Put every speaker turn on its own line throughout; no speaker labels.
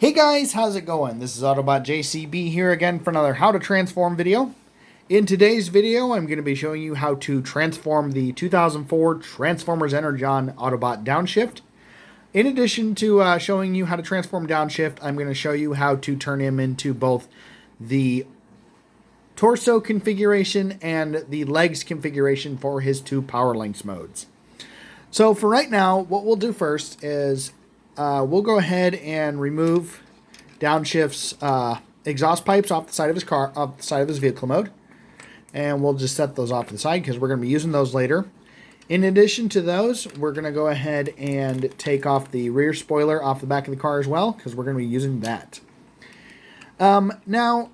Hey guys, how's it going? This is Autobot JCB here again for another How to Transform video. In today's video, I'm going to be showing you how to transform the 2004 Transformers Energon Autobot Downshift. In addition to showing you how to transform Downshift, I'm going to show you how to turn him into both the torso configuration and the legs configuration for his two Powerlinx modes. So for right now, what we'll do first is we'll go ahead and remove Downshift's exhaust pipes off the side of his car, off the side of his vehicle mode, and we'll just set those off to the side because we're going to be using those later. In addition to those, we're going to go ahead and take off the rear spoiler off the back of the car as well because we're going to be using that. Now,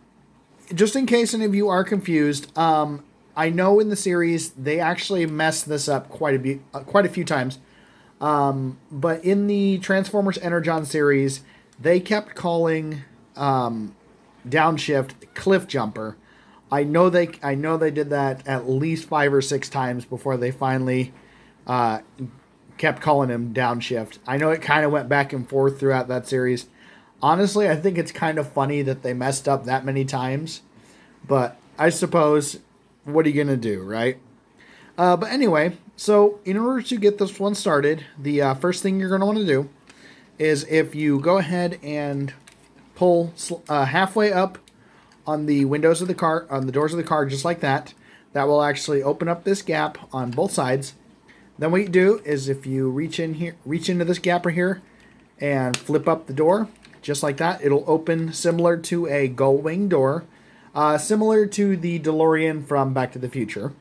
just in case any of you are confused, I know in the series they actually messed this up quite a few times. But in the Transformers Energon series, they kept calling Downshift Cliff Jumper. I know they did that at least 5 or 6 times before they finally kept calling him Downshift. I know it kind of went back and forth throughout that series. Honestly, I think it's kind of funny that they messed up that many times. But I suppose, what are you going to do, right? But anyway, so in order to get this one started, the first thing you're going to want to do is if you go ahead and pull halfway up on the windows of the car, on the doors of the car, just like that, that will actually open up this gap on both sides. Then what you do is if you reach into this gap right here and flip up the door, just like that, it'll open similar to a gull wing door, similar to the DeLorean from Back to the Future.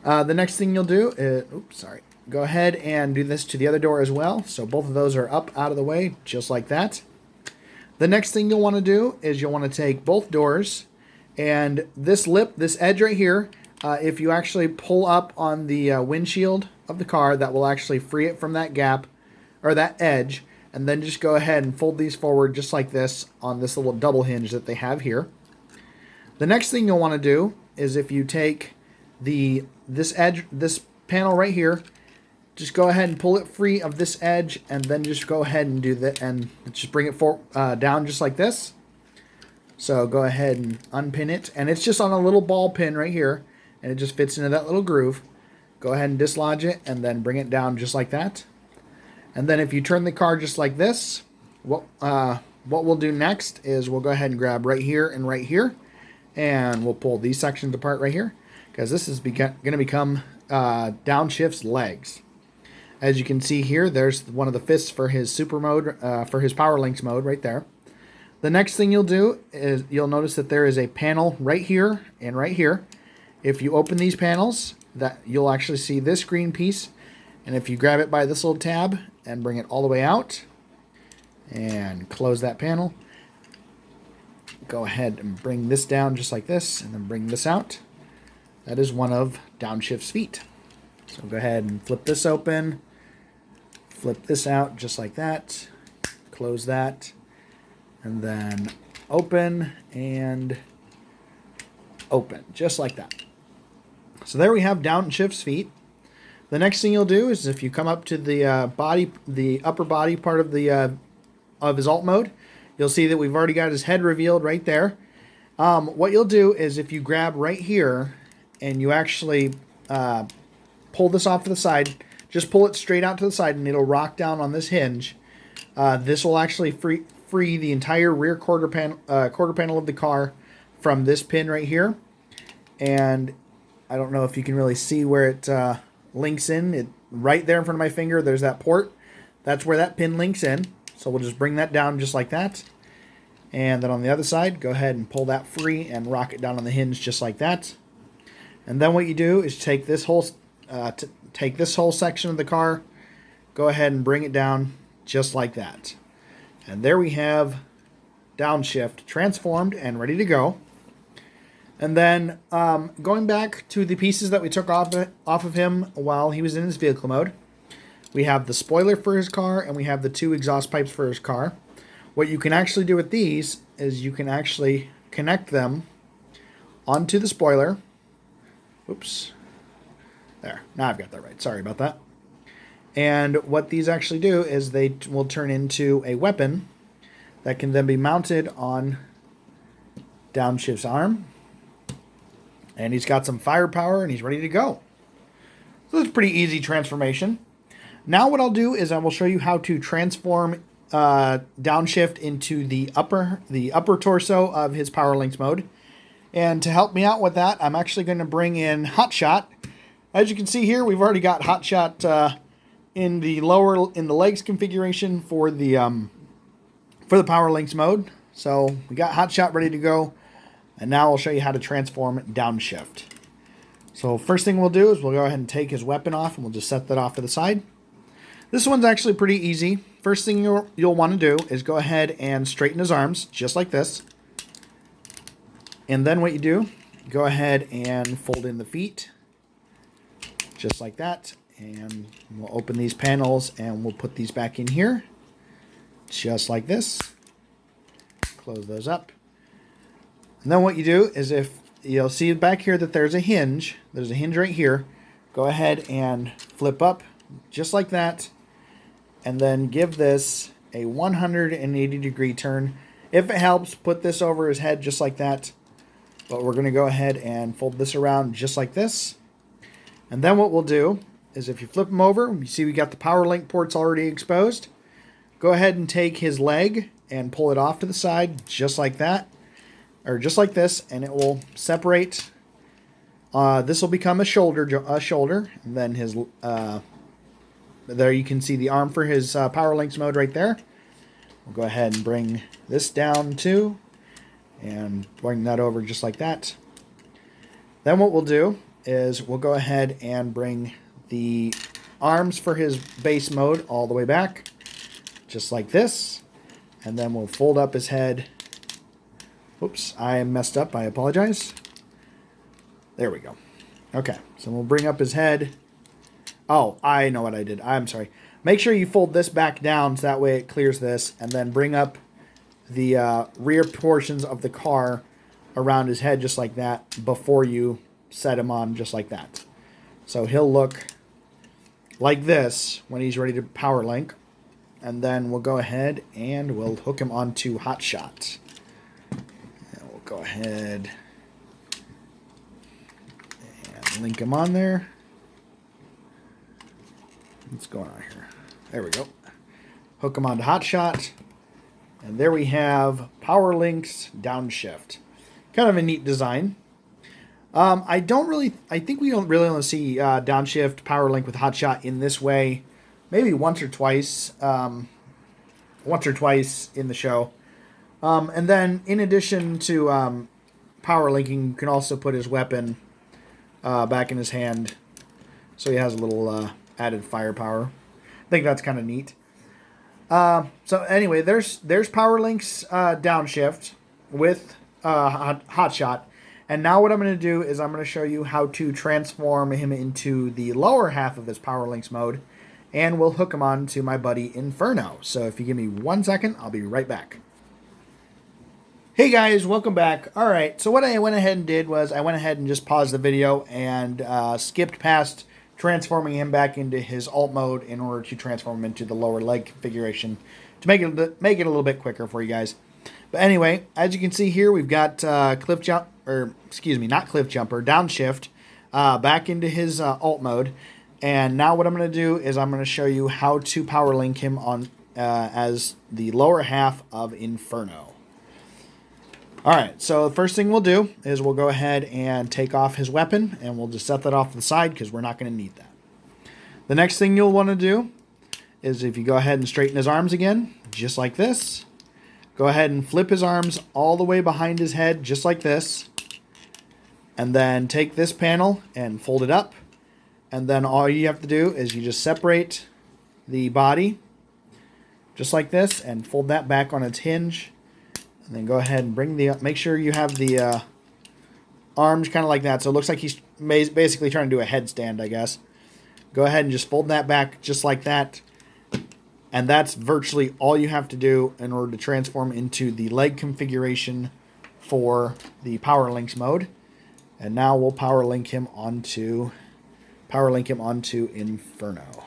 The next thing you'll do is, go ahead and do this to the other door as well. So both of those are up out of the way, just like that. The next thing you'll want to do is you'll want to take both doors and this edge right here, if you actually pull up on the windshield of the car, that will actually free it from that gap or that edge. And then just go ahead and fold these forward just like this on this little double hinge that they have here. The next thing you'll want to do is if you take this panel right here, just go ahead and pull it free of this edge, and then just go ahead and do that, and just bring it down just like this. So go ahead and unpin it, and it's just on a little ball pin right here, and it just fits into that little groove. Go ahead and dislodge it, and then bring it down just like that. And then if you turn the car just like this, what we'll do next is we'll go ahead and grab right here, and we'll pull these sections apart right here, because this is going to become Downshift's legs. As you can see here, there's one of the fists for his super mode, for his Powerlinx mode right there. The next thing you'll do is you'll notice that there is a panel right here and right here. If you open these panels, that you'll actually see this green piece. And if you grab it by this little tab and bring it all the way out and close that panel, go ahead and bring this down just like this, and then bring this out. That is one of Downshift's feet. So go ahead and flip this open, flip this out just like that, close that, and then open and open, just like that. So there we have Downshift's feet. The next thing you'll do is if you come up to the upper body part of his alt mode, you'll see that we've already got his head revealed right there. What you'll do is if you grab right here and you actually pull this off to the side, just pull it straight out to the side and it'll rock down on this hinge. This will actually free the entire rear quarter panel of the car from this pin right here. And I don't know if you can really see where it links in. Right there in front of my finger, there's that port. That's where that pin links in. So we'll just bring that down just like that. And then on the other side, go ahead and pull that free and rock it down on the hinge just like that. And then what you do is take this whole section of the car, go ahead and bring it down just like that. And there we have Downshift transformed and ready to go. And then going back to the pieces that we took off of him while he was in his vehicle mode, we have the spoiler for his car and we have the 2 exhaust pipes for his car. What you can actually do with these is you can actually connect them onto the spoiler. Oops. There. Now I've got that right. Sorry about that. And what these actually do is they will turn into a weapon that can then be mounted on Downshift's arm. And he's got some firepower and he's ready to go. So it's a pretty easy transformation. Now what I'll do is I will show you how to transform Downshift into the upper torso of his Powerlinx mode. And to help me out with that, I'm actually going to bring in Hotshot. As you can see here, we've already got Hotshot in the legs configuration for the Powerlinx mode. So we got Hotshot ready to go. And now I'll show you how to transform Downshift. So first thing we'll do is we'll go ahead and take his weapon off and we'll just set that off to the side. This one's actually pretty easy. First thing you'll want to do is go ahead and straighten his arms, just like this. And then what you do, go ahead and fold in the feet, just like that. And we'll open these panels and we'll put these back in here, just like this. Close those up. And then what you do is if you'll see back here that there's a hinge right here, go ahead and flip up just like that. And then give this a 180-degree turn. If it helps, put this over his head just like that. But we're going to go ahead and fold this around just like this. And then what we'll do is if you flip him over, you see we got the Powerlink ports already exposed. Go ahead and take his leg and pull it off to the side just like that. Or just like this, and it will separate. This will become a shoulder, and then his there you can see the arm for his Powerlinx mode right there. We'll go ahead and bring this down too, and bring that over just like that. Then what we'll do is we'll go ahead and bring the arms for his base mode all the way back, just like this, and then we'll fold up his head. Oops, I messed up. I apologize. There we go. Okay, so we'll bring up his head. Oh, I know what I did. I'm sorry. Make sure you fold this back down so that way it clears this, and then bring up the rear portions of the car around his head just like that before you set him on just like that. So he'll look like this when he's ready to Powerlink. And then we'll go ahead and we'll hook him onto Hotshot. Go ahead and link him on there. What's going on here? There we go. Hook him onto Hotshot. And there we have Powerlinx Downshift. Kind of a neat design. I think we don't really want to see Downshift Powerlink with Hotshot in this way. Maybe once or twice. Once or twice in the show. And then, in addition to power linking, you can also put his weapon back in his hand, so he has a little added firepower. I think that's kind of neat. So anyway, there's Powerlinx Downshift with Hotshot, and now what I'm going to do is I'm going to show you how to transform him into the lower half of this Powerlinx mode, and we'll hook him on to my buddy Inferno. So if you give me 1 second, I'll be right back. Hey guys, welcome back. Alright, so what I went ahead and did was I went ahead and just paused the video and skipped past transforming him back into his alt mode in order to transform him into the lower leg configuration to make it a little bit quicker for you guys. But anyway, as you can see here, we've got Downshift back into his alt mode. And now what I'm going to do is I'm going to show you how to power link him on as the lower half of Inferno. Alright, so the first thing we'll do is we'll go ahead and take off his weapon, and we'll just set that off to the side because we're not going to need that. The next thing you'll want to do is if you go ahead and straighten his arms again, just like this. Go ahead and flip his arms all the way behind his head, just like this. And then take this panel and fold it up. And then all you have to do is you just separate the body, just like this, and fold that back on its hinge. And then go ahead and make sure you have the arms kind of like that. So it looks like he's basically trying to do a headstand, I guess. Go ahead and just fold that back just like that. And that's virtually all you have to do in order to transform into the leg configuration for the Powerlinx mode. And now we'll powerlink him onto Inferno.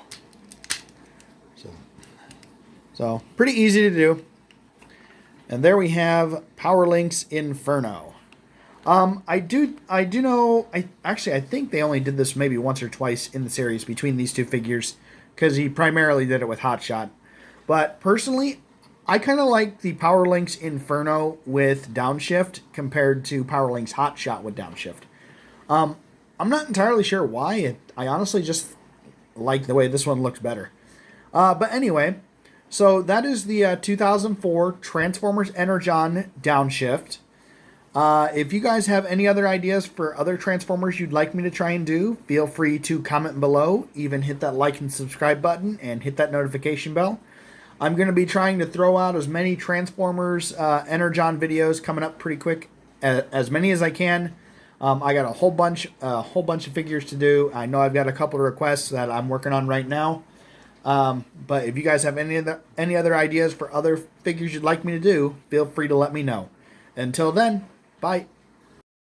So pretty easy to do. And there we have Powerlinx Inferno. I do know. I think they only did this maybe once or twice in the series between these two figures, because he primarily did it with Hotshot. But personally, I kind of like the Powerlinx Inferno with Downshift compared to Powerlinx Hotshot with Downshift. I'm not entirely sure why. I honestly just like the way this one looks better. But anyway, so that is the 2004 Transformers Energon Downshift. If you guys have any other ideas for other Transformers you'd like me to try and do, feel free to comment below. Even hit that like and subscribe button and hit that notification bell. I'm going to be trying to throw out as many Transformers Energon videos coming up pretty quick, as many as I can. I got a whole bunch of figures to do. I know I've got a couple of requests that I'm working on right now. But if you guys have any other ideas for other figures you'd like me to do, feel free to let me know. Until then, bye.